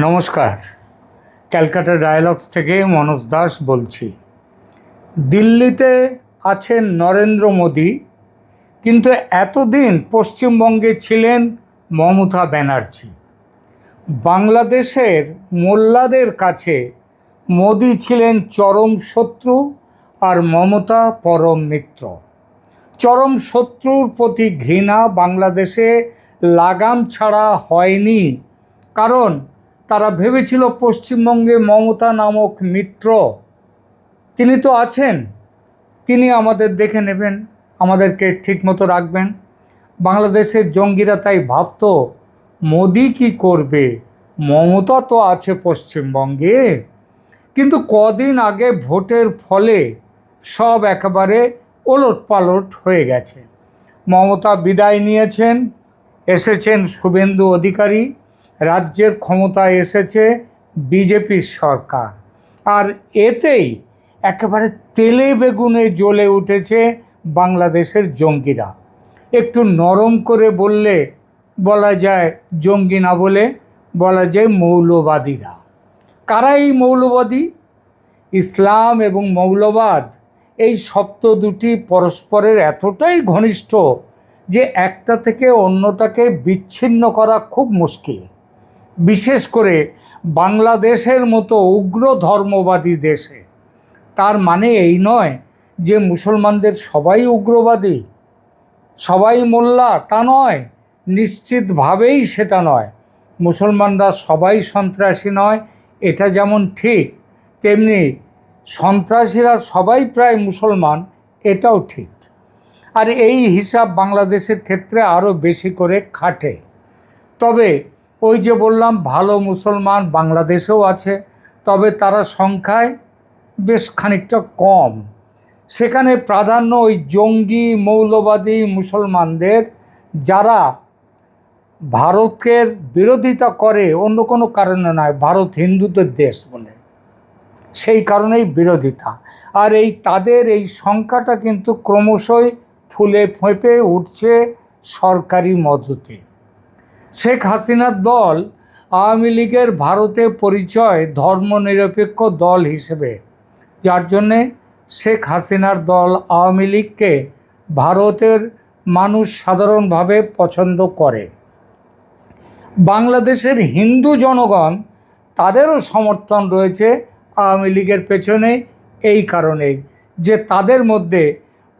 নমস্কার। ক্যালকাটা ডায়ালগস থেকে মনোজ দাস বলছি। দিল্লিতে আছেন নরেন্দ্র মোদী, কিন্তু এতদিন পশ্চিমবঙ্গে ছিলেন মমতা ব্যানার্জি। বাংলাদেশের মোল্লাদের কাছে মোদী ছিলেন চরম শত্রু আর মমতা পরম মিত্র। চরম শত্রুর প্রতি ঘৃণা বাংলাদেশে লাগাম ছাড়া হয়নি, কারণ তারা ভেবেছিল পশ্চিমবঙ্গে মমতা নামক মিত্র তিনি তো আছেন, তিনি আমাদের দেখে নেবেন, আমাদেরকে ঠিকমতো রাখবেন। বাংলাদেশের জঙ্গিরা তাই ভাবত মোদি কি করবে, মমতা তো আছে পশ্চিমবঙ্গে। কিন্তু কদিন আগে ভোটের ফলে সব একেবারে ওলটপালট হয়ে গেছে। মমতা বিদায় নিয়েছেন, এসেছেন শুভেন্দু অধিকারী, রাজ্যের ক্ষমতায় এসেছে বিজেপির সরকার। আর এতেই একেবারে তেলে বেগুনে জ্বলে উঠেছে বাংলাদেশের জঙ্গিরা। একটু নরম করে বললে বলা যায় জঙ্গি না বলে বলা যায় মৌলবাদীরা। কারা এই মৌলবাদী? ইসলাম এবং মৌলবাদ এই শব্দ দুটি পরস্পরের এতটাই ঘনিষ্ঠ যে একটা থেকে অন্যটাকে বিচ্ছিন্ন করা খুব মুশকিল। বিশেষ করে বাংলাদেশের মতো উগ্র ধর্মবাদী দেশে। তার মানে এই নয় যে মুসলমানদের সবাই উগ্রবাদী, সবাই মোল্লা, তা নয়, নিশ্চিতভাবেই সেটা নয়। মুসলমানরা সবাই সন্ত্রাসী নয়, এটা যেমন ঠিক, তেমনি সন্ত্রাসীরা সবাই প্রায় মুসলমান, এটাও ঠিক। আর এই হিসাব বাংলাদেশের ক্ষেত্রে আরও বেশি করে খাটে। তবে ওই যে বললাম, ভালো মুসলমান বাংলাদেশেও আছে, তবে তারা সংখ্যায় বেশ খানিকটা কম। সেখানে প্রাধান্য ওই জঙ্গি মৌলবাদী মুসলমানদের, যারা ভারতের বিরোধিতা করে অন্য কোনো কারণে নয়, ভারত হিন্দুদের দেশ বলে, সেই কারণেই বিরোধিতা। আর তাদের এই সংখ্যাটা কিন্তু ক্রমশই ফুলে ফেঁপে উঠছে সরকারি মদতে। শেখ হাসিনার দল আওয়ামী লীগের ভারতে পরিচয় ধর্মনিরপেক্ষ দল হিসেবে, যার জন্যে শেখ হাসিনার দল আওয়ামী লীগকে ভারতের মানুষ সাধারণভাবে পছন্দ করে। বাংলাদেশের হিন্দু জনগণ, তাদেরও সমর্থন রয়েছে আওয়ামী লীগের পেছনে, এই কারণেই যে তাদের মধ্যে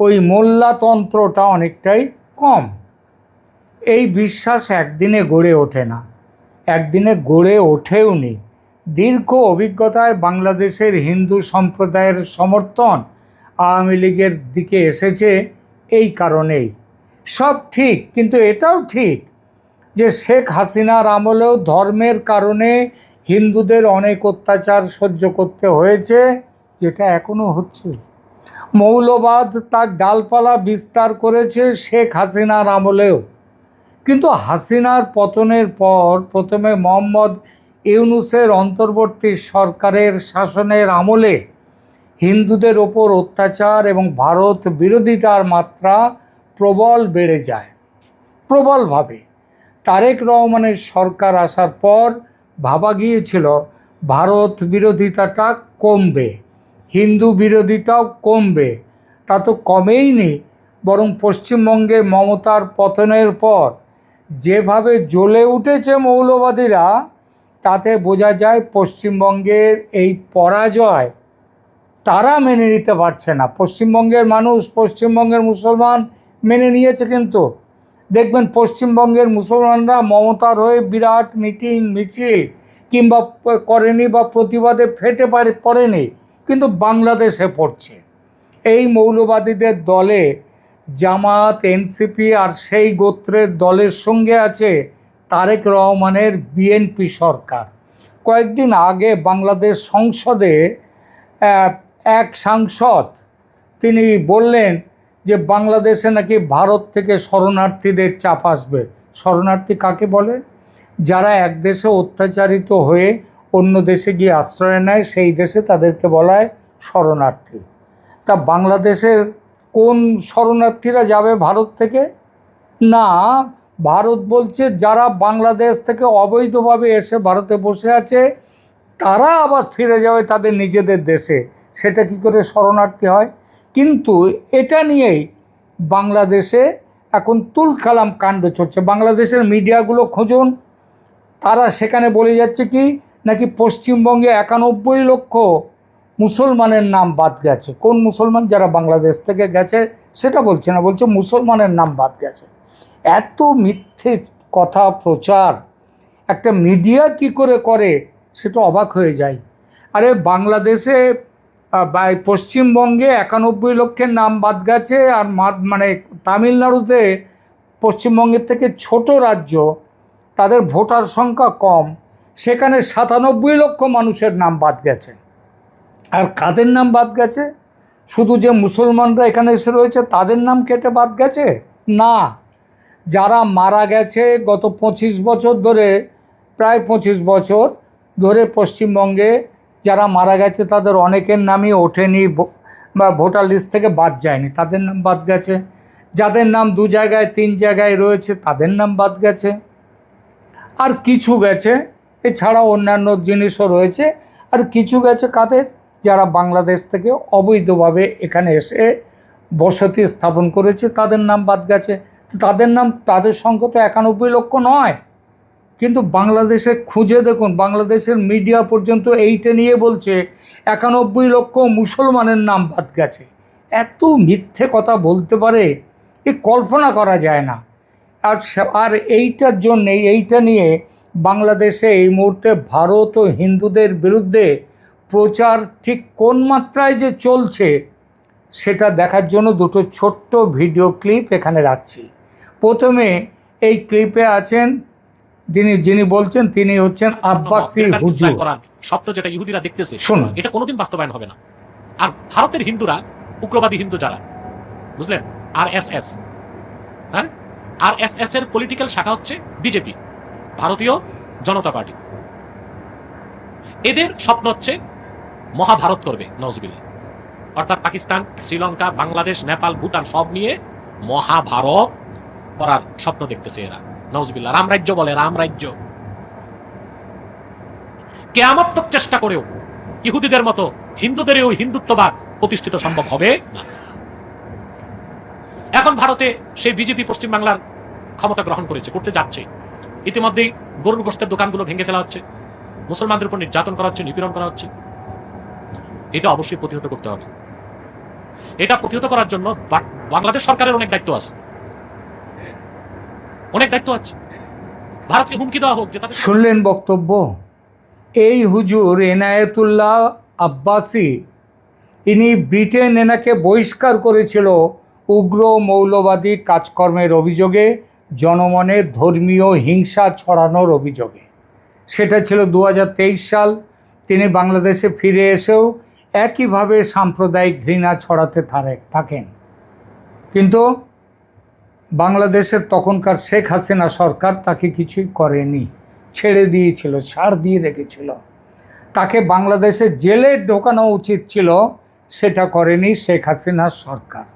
ওই মোল্লাতন্ত্রটা অনেকটাই কম। এই বিশ্বাস একদিনে গড়ে ওঠে না, একদিনে গড়ে ওঠেওনি। দীর্ঘ অভিজ্ঞতায় বাংলাদেশের হিন্দু সম্প্রদায়ের সমর্থন আওয়ামী লীগের দিকে এসেছে এই কারণেই। সব ঠিক, কিন্তু এটাও ঠিক যে শেখ হাসিনার আমলেও ধর্মের কারণে হিন্দুদের অনেক অত্যাচার সহ্য করতে হয়েছে, যেটা এখনও হচ্ছে। মৌলবাদ তার ডালপালা বিস্তার করেছে শেখ হাসিনার আমলেও। কিন্তু হাসিনার পতনের পর প্রথমে মোহাম্মদ ইউনূসের অন্তর্বর্তী সরকারের শাসনের আমলে হিন্দুদের ওপর অত্যাচার এবং ভারত বিরোধিতার মাত্রা প্রবল বেড়ে যায়, প্রবলভাবে। তারেক রহমানের সরকার আসার পর ভাবা গিয়েছিল ভারত বিরোধিতাটা কমবে, হিন্দু বিরোধিতাও কমবে। তা তো কমেইনি, বরং পশ্চিমবঙ্গে মমতার পতনের পর যেভাবে জ্বলে উঠেছে মৌলবাদীরা, তাতে বোঝা যায় পশ্চিমবঙ্গের এই পরাজয় তারা মেনে নিতে পারছে না। পশ্চিমবঙ্গের মানুষ, পশ্চিমবঙ্গের মুসলমান মেনে নিয়েছে, কিন্তু দেখবেন পশ্চিমবঙ্গের মুসলমানরা মমতার হয়ে বিরাট মিটিং মিছিল কিংবা করেনি বা প্রতিবাদে ফেটে পড়েনি, কিন্তু বাংলাদেশে পড়ছে। এই মৌলবাদীদের দলে জামাত, এনসিপি আর সেই গোত্রের দলের সঙ্গে আছে তারেক রহমানের বিএনপি সরকার। কয়েকদিন আগে বাংলাদেশ সংসদে এক সাংসদ তিনি বললেন যে বাংলাদেশে নাকি ভারত থেকে শরণার্থীদের চাপ আসবে। শরণার্থী কাকে বলে? যারা এক দেশে অত্যাচারিত হয়ে অন্য দেশে গিয়ে আশ্রয় নেয়, সেই দেশে তাদেরকে বলা হয় শরণার্থী। তা বাংলাদেশের কোন শরণার্থীরা যাবে ভারত থেকে? না, ভারত বলছে যারা বাংলাদেশ থেকে অবৈধভাবে এসে ভারতে বসে আছে তারা আবার ফিরে যাবে তাদের নিজেদের দেশে, সেটা কি করে শরণার্থী হয়? কিন্তু এটা নিয়েই বাংলাদেশে এখন তুলকালাম কাণ্ড চলছে। বাংলাদেশের মিডিয়াগুলো খুঁজুন, তারা সেখানে বলে যাচ্ছে কি নাকি পশ্চিমবঙ্গে 91 লক্ষ মুসলমানের নাম বাদ গেছে। কোন মুসলমান? যারা বাংলাদেশ থেকে গেছে সেটা বলছে না, বলছে মুসলমানের নাম বাদ গেছে। এত মিথ্যে কথা প্রচার একটা মিডিয়া কি করে করে সেটা অবাক হয়ে যায়। আরে বাংলাদেশে পশ্চিমবঙ্গে 91 লক্ষের নাম বাদ গেছে, আর মানে তামিলনাড়ুতে পশ্চিমবঙ্গের থেকে ছোট রাজ্য, তাদের ভোটার সংখ্যা কম, সেখানে 97 লক্ষ মানুষের নাম বাদ গেছে। আর কাদের নাম বাদ গেছে? শুধু যে মুসলমানরা এখানে এসে রয়েছে তাদের নাম কেটে বাদ গেছে? না, যারা মারা গেছে গত 25 বছর ধরে, প্রায় 25 বছর ধরে পশ্চিমবঙ্গে যারা মারা গেছে তাদের অনেকের নামই ওঠেনি বা ভোটার লিস্ট থেকে বাদ যায়নি, তাদের নাম বাদ গেছে। যাদের নাম 2 জায়গায় 3 জায়গায় রয়েছে তাদের নাম বাদ গেছে। আর কিছু গেছে, এছাড়া অন্যান্য জিনিসও রয়েছে, আর কিছু গেছে কাদের? যারা বাংলাদেশ থেকে অবৈধভাবে এখানে এসে বসতি স্থাপন করেছে তাদের নাম বাদ গেছে। তাদের নাম, তাদের সংখ্যা তো 91 লক্ষ নয়। কিন্তু বাংলাদেশে খুঁজে দেখুন, বাংলাদেশের মিডিয়া পর্যন্ত এইটা নিয়ে বলছে 91 লক্ষ মুসলমানের নাম বাদ গেছে। এত মিথ্যে কথা বলতে পারে এ কল্পনা করা যায় না। আর এইটার জন্যে, এইটা নিয়ে বাংলাদেশে এই মুহূর্তে ভারত ও হিন্দুদের বিরুদ্ধে প্রচার ঠিক কোন মাত্রায় যে চলছে সেটা দেখার জন্য দুটো ছোট্ট ভিডিও ক্লিপ এখানে রাখছি। প্রথমে এই ক্লিপে আছেন যিনি বলছেন, তিনি হচ্ছেন আব্বাসী হুজুর। স্বপ্ন যেটা ইহুদিরা দেখতেছে শুনুন, এটা কোনোদিন বাস্তবায়ন হবে না। আর ভারতের হিন্দুরা, উগ্রবাদী হিন্দু যারা, বুঝলেন, আরএসএস, হ্যাঁ, আরএসএস এর পলিটিক্যাল শাখা হচ্ছে বিজেপি, ভারতীয় জনতা পার্টি। এদের স্বপ্ন হচ্ছে মহাভারত করবে, নওয়াজবিল্লাহ, অর্থাৎ পাকিস্তান, শ্রীলঙ্কা, বাংলাদেশ, নেপাল, ভুটান সব নিয়ে মহাভারত করার স্বপ্ন দেখতেছে এরা, নওয়াজবিল্লাহ। রামরাজ্য বলে, রামরাজ্য। কিয়ামত তক চেষ্টা করেও ইহুদিদের মতো হিন্দুদেরও হিন্দুত্ববাদ প্রতিষ্ঠিত সম্ভব হবে না। এখন ভারতে সেই বিজেপি পশ্চিমবাংলার ক্ষমতা গ্রহণ করেছে, করতে যাচ্ছে। ইতিমধ্যেই গরুর গোশতের দোকানগুলো ভেঙে ফেলা হচ্ছে, মুসলমানদের উপর নির্যাতন করা হচ্ছে, নিপীড়ন করা হচ্ছে। এটা অবশ্যই প্রতিহত করতে হবে। এটা প্রতিহত করার জন্য বাংলাদেশ সরকারের অনেক দায়িত্ব আছে, অনেক দায়িত্ব আছে। ভারতকে হুমকি দেওয়া হোক যে তাদের। শুনলেন বক্তব্য? এই হুজুর এনায়েতুল্লাহ আব্বাসী, ইনি ব্রিটেন এনাকে বহিষ্কার করেছিল উগ্র মৌলবাদী কাজকর্মের অভিযোগে, জনমনে ধর্মীয় হিংসা ছড়ানোর অভিযোগে। সেটা ছিল 2023 সাল। তিনি বাংলাদেশে ফিরে এসেও একইভাবে সাম্প্রদায়িক ঘৃণা ছড়াতে থাকেন। কিন্তু বাংলাদেশের তখনকার শেখ হাসিনা সরকার তাকে কিছুই করেনি, ছেড়ে দিয়েছিল, ছাড় দিয়ে রেখেছিল। তাকে বাংলাদেশে জেলে ঢোকানো উচিত ছিল, সেটা করেনি শেখ হাসিনার সরকার।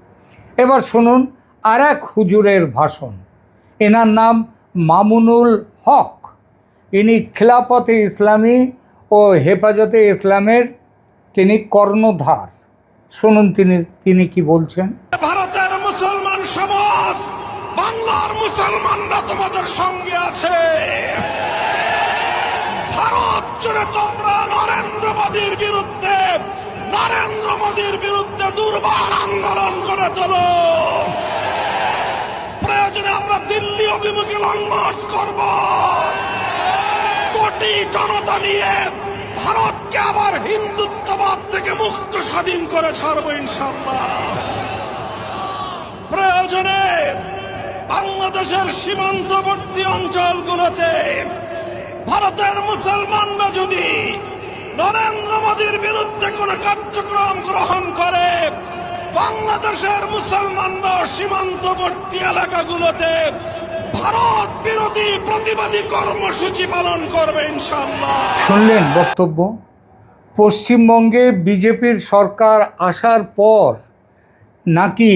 এবার শুনুন আর এক হুজুরের ভাষণ। এনার নাম মামুনুল হক। ইনি খিলাফতে ইসলামী ও হেফাজতে ইসলামের তিনি কর্ণধার। শুনুন তিনি কি বলছেন। ভারতের মুসলমান সমাজ, বাংলার মুসলমানরা তোমাদের সঙ্গে আছে। ভারত জুড়ে তোমরা নরেন্দ্র মোদীর বিরুদ্ধে দুর্বার আন্দোলন করে তোলো। প্রয়োজনে আমরা দিল্লি অভিমুখী লং মার্চ করব। কোটি জনতা নিয়ে ভারতকে আবার হিন্দুত্ববাদ থেকে মুক্ত স্বাধীন করে ছাড়বো ইনশাআল্লাহ। প্রয়োজনে বাংলাদেশের সীমান্তবর্তী অঞ্চলগুলোতে ভারতের মুসলমানরা যদি নরেন্দ্র মোদীর বিরুদ্ধে কোন কার্যক্রম গ্রহণ করে, বাংলাদেশের মুসলমানরা সীমান্তবর্তী এলাকাগুলোতে ভারত বিরোধী প্রতিবাদী কর্মসূচি পালন করবে ইনশাআল্লাহ। শুনলেন বক্তব্য? পশ্চিমবঙ্গে বিজেপির সরকার আসার পর নাকি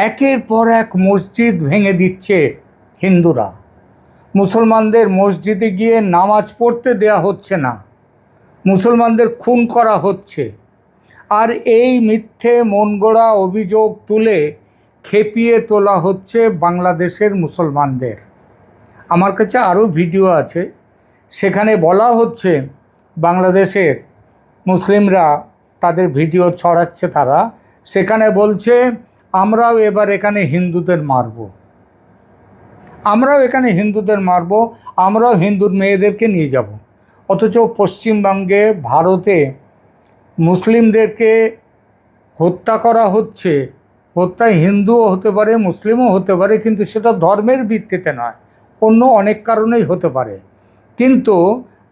একের পর এক মসজিদ ভেঙে দিচ্ছে হিন্দুরা। মুসলমানদের মসজিদে গিয়ে নামাজ পড়তে দেয়া হচ্ছে না, মুসলমানদের খুন করা হচ্ছে। আর এই মিথ্যে মনগড়া অভিযোগ তুলে খেপিয়ে তোলা হচ্ছে বাংলাদেশের মুসলমানদের। আমার কাছে আরও ভিডিও আছে, সেখানে বলা হচ্ছে বাংলাদেশের মুসলিমরা তাদের ভিডিও ছড়াচ্ছে, তারা সেখানে বলছে আমরাও এবার এখানে হিন্দুদের মারব, আমরাও এখানে হিন্দুদের মারব, আমরাও হিন্দুর মেয়েদেরকে নিয়ে যাব। অথচ পশ্চিমবঙ্গে ভারতে মুসলিমদেরকে হত্যা করা হচ্ছে। হত্যায় হিন্দুও হতে পারে, মুসলিমও হতে পারে, কিন্তু সেটা ধর্মের ভিত্তিতে নয়, অন্য অনেক কারণেই হতে পারে। কিন্তু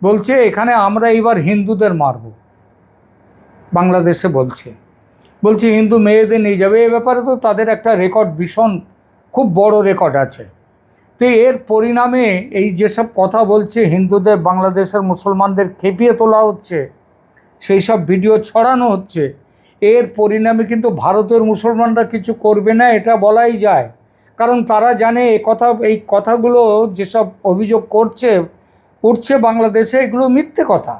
বলছে এখানে আমরা এবার হিন্দুদের মারব, বাংলাদেশে বলছে হিন্দু মেয়েদের নিয়ে যাবে। এ ব্যাপারে তো তাদের একটা রেকর্ড, ভীষণ খুব বড় রেকর্ড আছে। তো এর পরিণামে এই যেসব কথা বলছে, হিন্দুদের বাংলাদেশের মুসলমানদের খেপিয়ে তোলা হচ্ছে, সেই সব ভিডিও ছড়ানো হচ্ছে, এর পরিণামে কিন্তু ভারতের মুসলমানরা কিছু করবে না, এটা বলাই যায়। কারণ তারা জানে এই কথাগুলো যেসব অভিযোগ উঠছে বাংলাদেশে, এগুলো মিথ্যে কথা,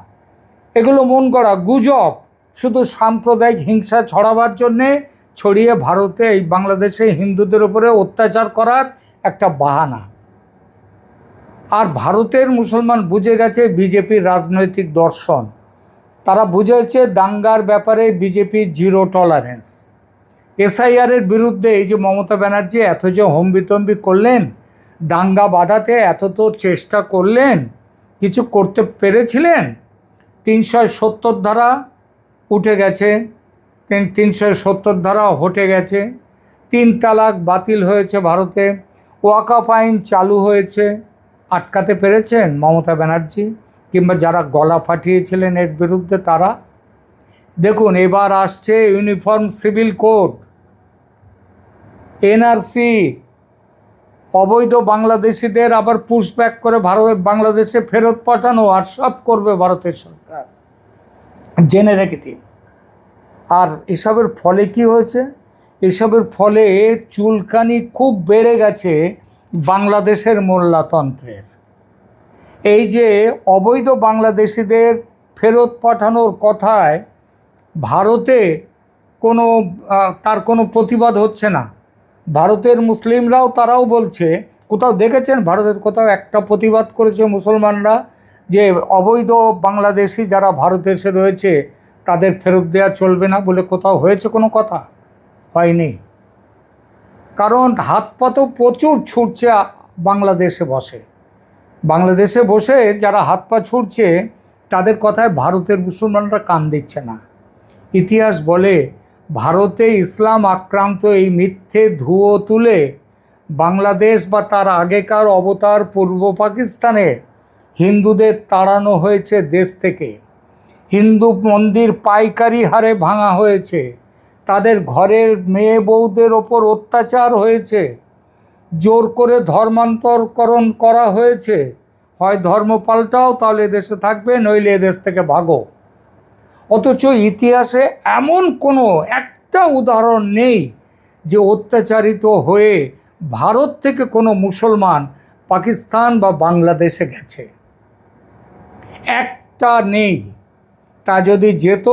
এগুলো মন গড়া গুজব, শুধু সাম্প্রদায়িক হিংসা ছড়াবার জন্যে ছড়িয়ে ভারতে এই বাংলাদেশে হিন্দুদের উপরে অত্যাচার করার একটা বাহানা। আর ভারতের মুসলমান বুঝে গেছে বিজেপির রাজনৈতিক দর্শন, তারা বুঝেছে দাঙ্গার ব্যাপারে বিজেপির জিরো টলারেন্স। এসআইআরের বিরুদ্ধে এই যে মমতা ব্যানার্জি এত যে হম্বিতম্বি করলেন, দাঙ্গা বাঁধাতে এত তো চেষ্টা করলেন, কিছু করতে পেরেছিলেন? 370 ধারা উঠে গেছে, 370 ধারা হটে গেছে, 3 তালাক বাতিল হয়েছে ভারতে, ওয়াকফ আইন চালু হয়েছে। আটকাতে পেরেছেন মমতা ব্যানার্জি কিংবা যারা গলা ফাটিয়েছিলেন এর বিরুদ্ধে তারা? দেখুন, এবার আসছে ইউনিফর্ম সিভিল কোড, এনআরসি, অবৈধ বাংলাদেশিদের আবার পুশব্যাক করে বাংলাদেশে ফেরত পাঠানো, আর সব করবে ভারতের সরকার, জেনে রেখে দিন। আর এসবের ফলে কি হয়েছে? এসবের ফলে চুলকানি খুব বেড়ে গেছে বাংলাদেশের মোল্লাতন্ত্রের। এই যে অবৈধ বাংলাদেশিদের ফেরত পাঠানোর কথায় ভারতে তার কোনো প্রতিবাদ হচ্ছে না। ভারতের মুসলিমরাও তারাও বলছে, কোথাও দেখেছেন ভারতের কোথাও একটা প্রতিবাদ করেছে মুসলমানরা যে অবৈধ বাংলাদেশি যারা ভারতে এসে রয়েছে তাদের ফেরত দেওয়া চলবে না বলে কোথাও হয়েছে কোনো কথা? হয়নি। কারণ হাত পা তো প্রচুর ছুটছে বাংলাদেশে বসে যারা হাত পা ছুটছে তাদের কথায় ভারতের মুসলমানরা কান দিচ্ছে না। ইতিহাস বলে ভারতে ইসলাম আক্রান্ত এই মিথ্যে ধুয়ো তুলে বাংলাদেশ বা তার আগেকার অবতার পূর্ব পাকিস্তানে হিন্দুদের তাড়ানো হয়েছে দেশ থেকে, হিন্দু মন্দির পাইকারি হারে ভাঙা হয়েছে, তাদের ঘরের মেয়ে বউদের ওপর অত্যাচার হয়েছে, জোর করে ধর্মান্তরকরণ করা হয়েছে, হয় ধর্ম পাল্টাও তাহলে এদেশে থাকবে, নইলে এদেশ থেকে ভাগো। অথচ ইতিহাসে এমন কোনো একটা উদাহরণ নেই যে অত্যাচারিত হয়ে ভারত থেকে কোনো মুসলমান পাকিস্তান বা বাংলাদেশে গেছে, একটা নেই। তা যদি যেত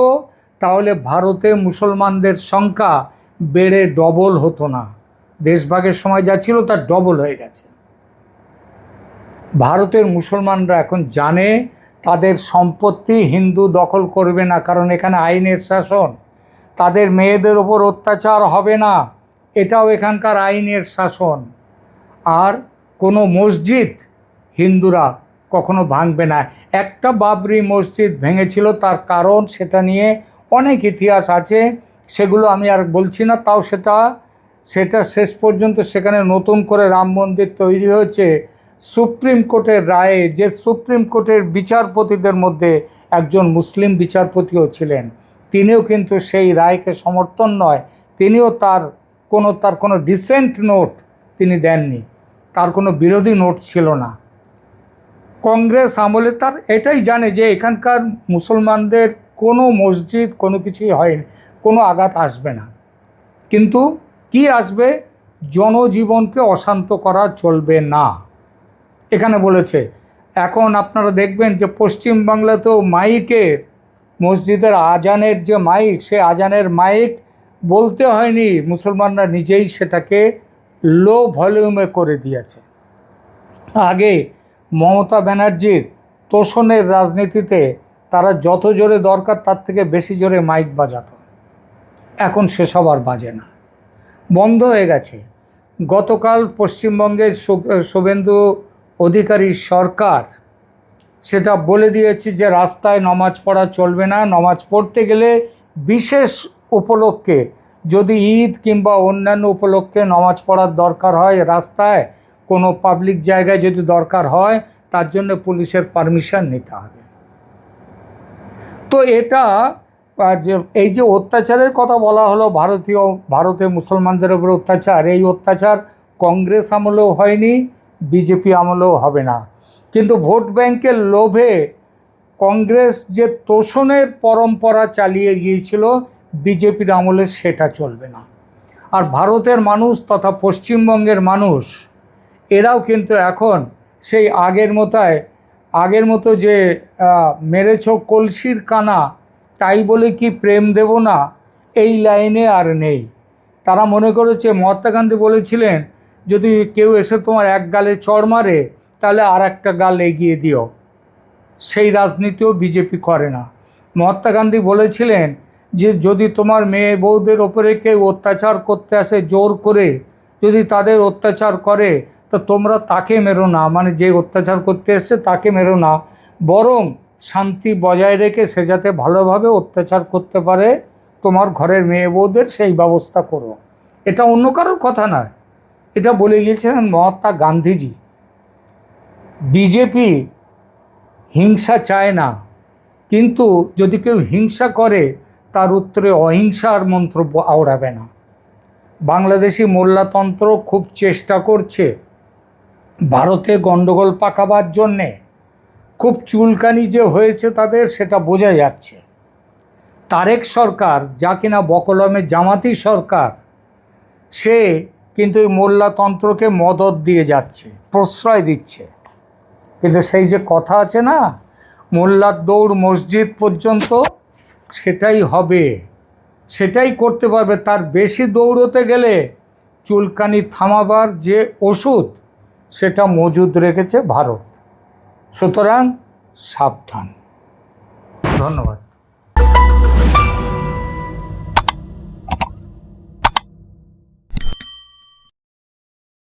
তাহলে ভারতে মুসলমানদের সংখ্যা বেড়ে ডবল হতো না, দেশভাগের সময় যা ছিল তার ডবল হয়ে গেছে। ভারতের মুসলমানরা এখন জানে তাদের সম্পত্তি হিন্দু দখল করবে না, কারণ এখানে আইনের শাসন, তাদের মেয়েদের ওপর অত্যাচার হবে না, এটাও এখানকার আইনের শাসন। আর কোনো মসজিদ হিন্দুরা কখনো ভাঙবে না। একটা বাবরি মসজিদ ভেঙেছিল, তার কারণ সেটা নিয়ে অনেক ইতিহাস আছে, সেগুলো আমি আর বলছি না। তাও সেটা শেষ পর্যন্ত সেখানে নতুন করে রাম মন্দির তৈরি হয়েছে সুপ্রিম কোর্টের রায়ে, যে সুপ্রিম কোর্টের বিচারপতিদের মধ্যে একজন মুসলিম বিচারপতিও ছিলেন, তিনিও কিন্তু সেই রায়কে সমর্থন নয়, তিনিও তার কোনো ডিসেন্ট নোট তিনি দেননি, তার কোনো বিরোধী নোট ছিল না। কংগ্রেস আমলে তার এটাই জানে যে এখানকার মুসলমানদের কোনো মসজিদ কোনো কিছুই হয়নি, কোনো আঘাত আসবে না। কিন্তু কি আসবে? জনজীবনকে অশান্ত করা চলবে না, এখানে বলেছে। এখন আপনারা দেখবেন যে পশ্চিমবাংলাতেও মাইকে, মসজিদের আজানের যে মাইক, সে আজানের মাইক বলতে হয়নি, মুসলমানরা নিজেই সেটাকে লো ভলিউমে করে দিয়েছে। আগে মমতা ব্যানার্জির তোষণের রাজনীতিতে তারা যত জোরে দরকার তার থেকে বেশি জোরে মাইক বাজাতো, এখন সেসব আর বাজে না, বন্ধ হয়ে গেছে। গতকাল পশ্চিমবঙ্গের শুভেন্দু অধিকারী সরকার সেটা বলে দিয়েছে যে রাস্তায় নমাজ পড়া চলবে না। নমাজ পড়তে গেলে বিশেষ উপলক্ষে, যদি ঈদ কিংবা অন্যান্য উপলক্ষে নমাজ পড়ার দরকার হয়, রাস্তায় কোনো পাবলিক জায়গায় যদি দরকার হয়, তার জন্য পুলিশের পারমিশন নিতে হবে। তো এটা যে এই যে অত্যাচারের কথা বলা হলো, ভারতে মুসলমানদের উপর অত্যাচার, এই অত্যাচার কংগ্রেস আমলেও হয়নি, বিজেপি আমলেও হবে না। কিন্তু ভোট ব্যাংকের লোভে কংগ্রেস যে তোষণের পরম্পরা চালিয়ে গিয়েছিল, বিজেপির আমলে সেটা চলবে না। আর ভারতের মানুষ তথা পশ্চিমবঙ্গের মানুষ, এরাও কিন্তু এখন সেই আগের মতো যে মেরেছ কলসির কানা তাই বলে কি প্রেম দেব না, এই লাইনে আর নেই। তারা মনে করেছে, মহাত্মা গান্ধী বলেছিলেন, যদি কেউ এসে তোমার এক গালে চড় মারে তাহলে আর একটা গাল এগিয়ে দিও। সেই রাজনীতিও বিজেপি করে না। মহাত্মা গান্ধী বলেছিলেন যে যদি তোমার মেয়ে বউদের ওপরে কেউ অত্যাচার করতে আসে জোর করে, যদি তাদের অত্যাচার করে, তো তোমরা তাকে মেরো না, মানে যে অত্যাচার করতে এসছে তাকে মেরো না, বরং শান্তি বজায় রেখে সে যাতে ভালোভাবে অত্যাচার করতে পারে তোমার ঘরের মেয়ে বউদের, সেই ব্যবস্থা করো। এটা অন্য কারোর কথা নয়, এটা বলে গিয়েছিলেন মহাত্মা গান্ধীজি। বিজেপি হিংসা চায় না, কিন্তু যদি কেউ হিংসা করে তার উত্তরে অহিংসার মন্ত্র আওড়াবে না। বাংলাদেশি মোল্লাতন্ত্র খুব চেষ্টা করছে ভারতে গণ্ডগোল পাকাবার জন্যে, খুব চুলকানি যে হয়েছে তাদের সেটা বোঝা যাচ্ছে। তারেক সরকার, যা কিনা বকলমে জামাতি সরকার, সে কিন্তু এই মোল্লাতন্ত্রকে মদদ দিয়ে যাচ্ছে, প্রশ্রয় দিচ্ছে। কিন্তু সেই যে কথা আছে না, মোল্লার দৌড় মসজিদ পর্যন্ত, সেটাই হবে, সেটাই করতে পারবে। তার বেশি দৌড়তে গেলে চুলকানি থামাবার যে ওষুধ সেটা মজুদ রেখেছে ভারত। সুতরাং সাবধান। ধন্যবাদ।